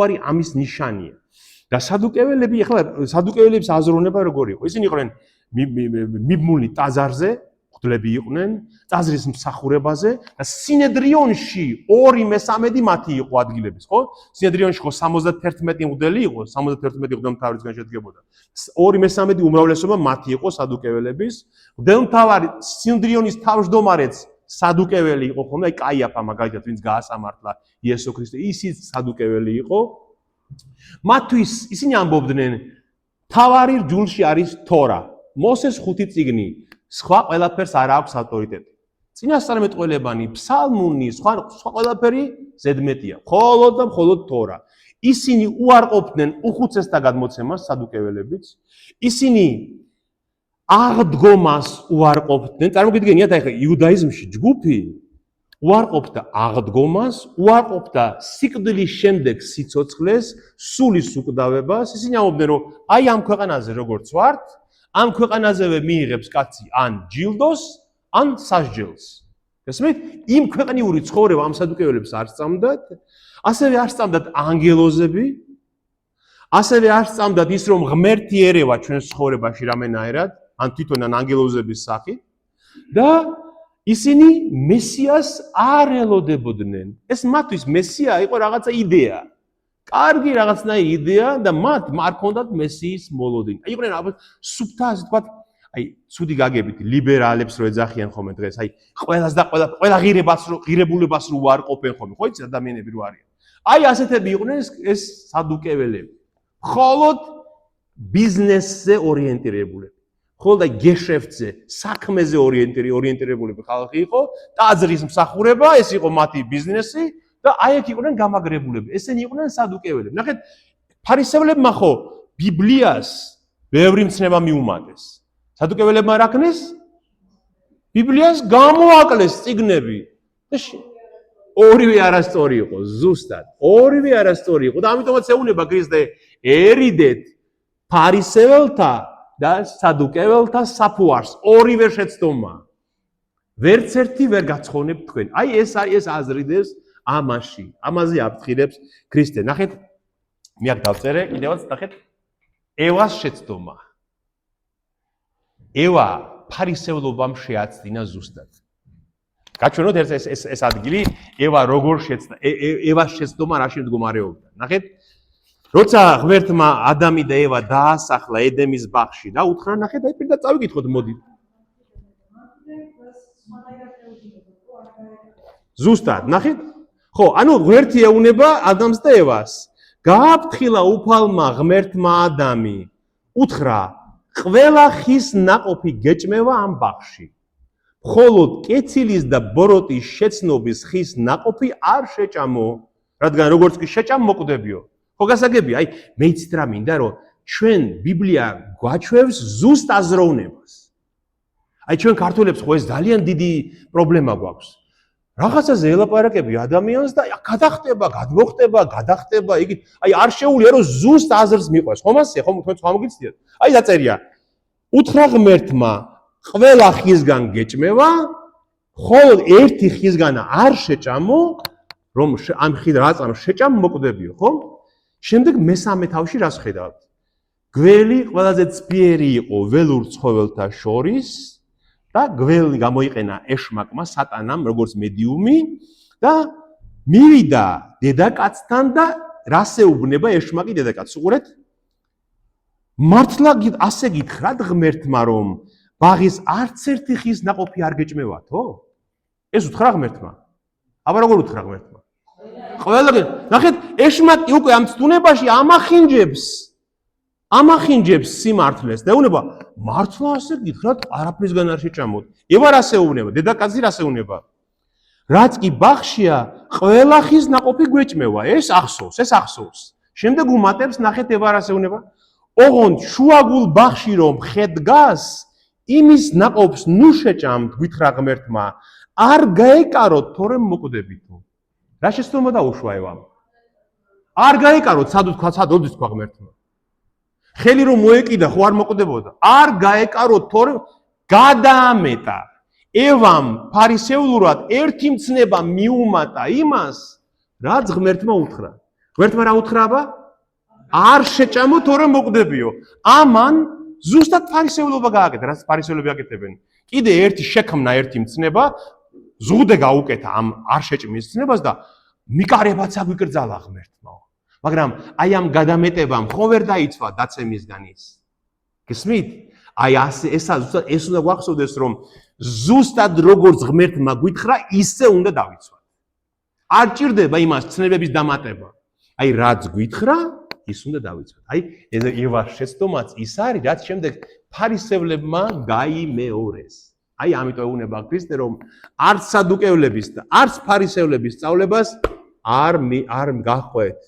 არის ამის ნიშანია. და სადუკეველები ახლა სადუკეველების აზროვნება როგორი იყო? ისინი იყვნენ მიბმული ტაძარზე, მღვდლები იყვნენ, ტაძრის მსახურებაზე და სინედრიონში 2/3 მათი იყო ადგილების, ხო? სინედრიონში ხო 71 მღვდელი იყო, 71 მღვდელმთავრისგან შედგებოდა. 2/3 უმრავლესობა მათი იყო სადუკეველების. მღვდელმთავარი სინედრიონის თავმჯდომარეც სადუკეველი იყო ხოლმე, აი კაიაფა მაგალითად, ვინც გაასამართლა იესო ქრისტე, ისიც სადუკეველი იყო. მათთვის ისინი ამბობდნენ, თავარი რჯულში არის თორა, მოსეს 5 წიგნი, სხვა ყველაფერს არ აქვს ავტორიტეტი. წინასწარმეტყველებანი, ფსალმუნი, სხვა ყველაფერი ზედმეტია, მხოლოდ და მხოლოდ თორა. ისინი უარყოფდნენ უხუცესთა გადმოცემას სადუკეველებიც. ისინი აღდგომას უარყოფდნენ. წარმოგიდგენიათ, ახლა იუდაიზმში ჯგუფი უარყოფდა აღდგომას, უარყოფდა სიკვდილის შემდეგ სიცოცხლეს, სულის უკვდავებას. ისინი ამბობდნენ, რომ აი ამ ქვეყანაზე როგორც ვართ, ამ ქვეყანაზევე მიიღებს კაცი ან ჯილდოს, ან სასჯელს. გესმით? იმ ქვეყნიური ცხოვრება ამ სადუკეველებს არ სწამდათ, ასევე არ სწამდათ ანგელოზები, ასევე არ სწამდათ ის, რომ ღმერთი ერევა ჩვენს ცხოვრებაში რამენაერად, ან თვითონ ან ანგელოზების სახით და ისინი მესიას არ ელოდებოდნენ. ეს მათთვის მესია იყო რაღაცა იდეა. კარგი რაღაცნაირი იდეა და მათ არ ჰქონდათ მესიის მოლოდინი. აი იყვნენ სუფთა, ასე ვთქვათ, აი ცუდი გაგებით ლიბერალებს რო ეძახიან ხოლმე დღეს, აი ყველას და ყველა ღირებულებას რო უარყოფენ ხოლმე, ხო იცი ადამიანები რო არიან. აი ასეთები იყვნენ ეს სადუკეველები. მხოლოდ ბიზნესზე ორიენტირებულები. ხოლმე გეშეფტზე, საქმეზე ორიენტირებულები ხალხი იყო, ტაძრის მსახურება, ეს იყო მათი ბიზნესი და აი აქ იყვნენ გამაგრებულები. ესენი იყვნენ სადუკეველები. ნახეთ, ფარისევლებმა ხო ბიბლიას ბევრი მცნება მიუმატეს. სადუკეველებმა რა ქნეს? ბიბლიას გამოაკლეს წიგნები. ორივე არასწორი იყო, ზუსტად. ორივე არასწორი იყო და ამიტომაც ეუბნება ქრისტე ერიდეთ ფარისეველთა და სადუკეველთა საფუარს. ორივე შეცდომა. ვერც ერთი ვერ გაცხონებ თქვენ. აი ეს არის ეს აზრიდებს ამაში. ამაზე აფრთხილებს ქრისტე. ნახეთ, მე აქ დავწერე, კიდევაც ნახეთ. ევას შეცდომა. ევა ფარისევლობამ შეაცდინა ზუსტად. გაჩვენოთ ეს ადგილი, ევა როგორ შეცდა, ევას შეცდომა რაში მდგომარეობდა. ნახეთ, როცა ღმერთმა ადამი და ევა დაასახლა ედემის ბაღში და უთხრა, ნახეთ, აი პირდაპირ წავიკითხოთ, მოდი. ზუსტად, ნახეთ? ხო, ანუ ღმერთი ეუნება ადამს და ევას. გააფრთხილა უფალმა ღმერთმა ადამი. უთხრა, ყველა ხის ნაყოფი გეჭმევა ამ ბაღში. მხოლოდ კეცილის და ბოროტის შეცნობის ხის ნაყოფი არ შეჭამო, რადგან როგორც კი შეჭამ მოკვდებიო. ხო გასაგებია, აი მე იცით რა მინდა, რომ ჩვენ ბიბლია გვაჩვევს ზუსტ აზროვნებას. აი ჩვენ ქართველებს ხო ეს ძალიან დიდი პრობლემა გვაქვს. რაღაცაზე ელაპარაკები ადამიანს და გადახტება, გადმოხტება, გადახტება, იგი აი არ შეუულია რომ ზუსტ აზრს მიყვეს. ხომ ასე, ხომ თქვენ სხვა მოგიცდიათ? აი დაწერია. უთხრა ღმერთმა, ყველა ხისგან გეჭმევა, მხოლოდ ერთი ხისგან არ შეჭამო, რომ ამ ხის რაწამ შეჭამ მოკვდებიო, ხო? შემდეგ მესამე თავში რას ხედავთ? გველი ყველაზე ძლიერი იყო ველურ ცხოველთა შორის და გველი გამოიყენა ეშმაკმა, სატანამ, როგორც მედიუმი და მივიდა დედაკაცთან და რას ეუბნება ეშმაკი დედაკაცს? უყურეთ. მართლა ასე გითხრათ ღმერთმა, რომ ბაღის არც ერთი ხის ნაყოფი არ გეჭმევათო? ეს უთხრა ღმერთმა. აბა როგორ უთხრა ღმერთმა? ყველა ნახეთ, ეშმაკი უკვე ამ ცდუნებაში ამახინჯებს სიმართლეს და ეუბნება, მართლა ასე გითხრათ, არაფრისგან არ შეჭამოთ. ევა რას ეუბნება? დედაკაცი რას ეუბნება? რაც კი ბაღშია, ყველა ხის ნაყოფი გვეჭმევა. ეს ახსოვს. შემდეგ უმატებს, ნახეთ, ევა რას ეუბნება? ოღონდ შუაგულ ბაღში რომ ხე დგას, იმის ნაყოფს ნუ შეჭამთ, გითხრა ღმერთმა, არ გაეკაროთ, თორემ მოკვდებითო. რა შეცდომა დაუშვა ევამ? არ გაეკაროთ, სადოდ თქვა ღმერთმა. ხელი რომ მოეკიდა, ხო არ მოკვდებოდა. არ გაეკაროთ, თორემ გადაამეტა. ევამ ფარისევლურად ერთი მცნება მიუმატა იმას, რაც ღმერთმა უთხრა. ღმერთმა რა უთხრააბა? არ შეჭამო, თორემ მოკვდებიო. ამან ზუსტად ფარისეულობა გააკეთა, რაც ფარისეულები აკეთებენ. კიდე ერთი შექმნა, ერთი მცნება, ზღუდე გაუკეთა ამ არ შეჭმის ცნებას და მიკარებაც აგვიკრძალა ღმერთმა. მაგრამ აი ამ გადამეტებამ ხო ვერ დაიცვა დაცემისგან ის. გესმით? აი ეს უნდა გვახსოვდეს, რომ ზუსტად როგორც ღმერთმა გვითხრა, ისე უნდა დავიცვათ. არ ჭირდება იმას ცნებების დამატება. აი რაც გვითხრა, ის უნდა დავიცვათ. აი ევას შეცდომაც ის არის, რაც შემდეგ ფარისევლებმა გაიმეორეს. აი ამიტომ ეუბნება ქრისტე, რომ არც სადუკევლების და არც ფარისევლების სწავლებას არ გაჰყვეთ.